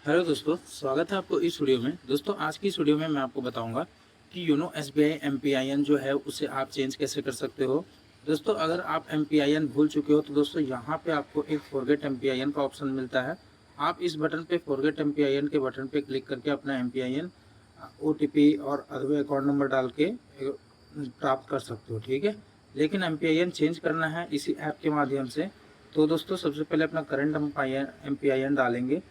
Hello दोस्तों, स्वागत है आपको इस वीडियो में। दोस्तों आज की इस वीडियो में मैं आपको बताऊंगा कि योनो एसबीआई एमपीआईएन जो है उसे आप चेंज कैसे कर सकते हो। दोस्तों अगर आप एमपीआईएन भूल चुके हो तो दोस्तों यहाँ पे आपको एक फॉरगेट एमपीआईएन का ऑप्शन मिलता है। आप इस बटन पे फॉरगेट एमपीआईएन के बटन पे क्लिक करके अपना एमपीआईएन ओटीपी और अथवा अकाउंट नंबर डाल के प्राप्त कर सकते हो, ठीक है। लेकिन एमपीआईएन चेंज करना है इसी ऐप के माध्यम से। तो दोस्तों सबसे पहले अपना करंट एमपीआईएन डालेंगे।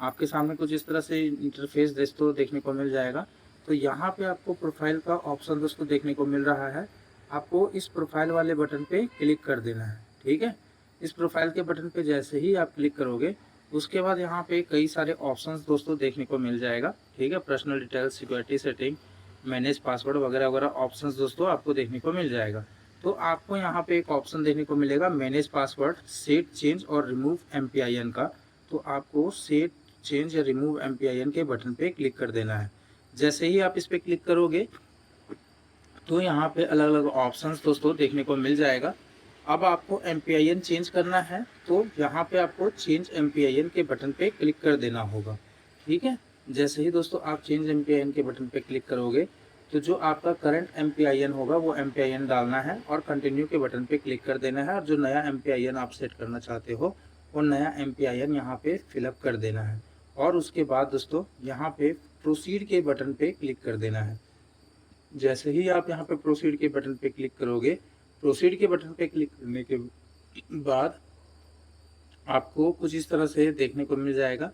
आपके सामने कुछ इस तरह से इंटरफेस दोस्तों देखने को मिल जाएगा। तो यहाँ पे आपको प्रोफाइल का ऑप्शन दोस्तों देखने को मिल रहा है। आपको इस प्रोफाइल वाले बटन पे क्लिक कर देना है, ठीक है। इस प्रोफाइल के बटन पे जैसे ही आप क्लिक करोगे उसके बाद यहाँ पे कई सारे ऑप्शंस दोस्तों देखने को मिल जाएगा, ठीक है। Personal details, security setting, manage password वगैरह वगैरह ऑप्शंस दोस्तों आपको देखने को मिल जाएगा। तो आपको यहाँ पे एक ऑप्शन देखने को मिलेगा मैनेज पासवर्ड, सेट चेंज और रिमूव एमपीआईएन का। तो आपको सेट चेंज या रिमूव एमपीआईएन के बटन पे क्लिक कर देना है। जैसे ही आप इस पे क्लिक करोगे तो यहाँ पे अलग अलग ऑप्शंस दोस्तों देखने को मिल जाएगा। अब आपको एमपीआईएन चेंज करना है तो यहाँ पे आपको चेंज एमपीआईएन के बटन पे क्लिक कर देना होगा, ठीक है। जैसे ही दोस्तों आप चेंज एमपीआईएन के बटन पे क्लिक करोगे तो जो आपका करंट एमपीआईएन होगा वो एमपीआईएन डालना है और कंटिन्यू के बटन पे क्लिक कर देना है। और जो नया एमपीआईएन आप सेट करना चाहते हो वो नया एमपीआईएन यहाँ पे फिलअप कर देना है। और उसके बाद दोस्तों यहाँ पे प्रोसीड के बटन पे क्लिक कर देना है। जैसे ही आप यहाँ पे प्रोसीड के बटन पे क्लिक करोगे, प्रोसीड के बटन पे क्लिक करने के बाद आपको कुछ इस तरह से देखने को मिल जाएगा।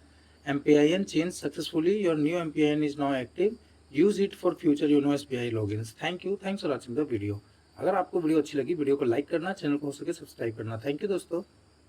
MPIN change successfully, your new MPIN is now active, use it for future YONO SBI logins. Thanks for watching the video. अगर आपको वीडियो अच्छी लगी वीडियो को लाइक करना, चैनल को हो सके सब्सक्राइब करना। थैंक यू दोस्तों।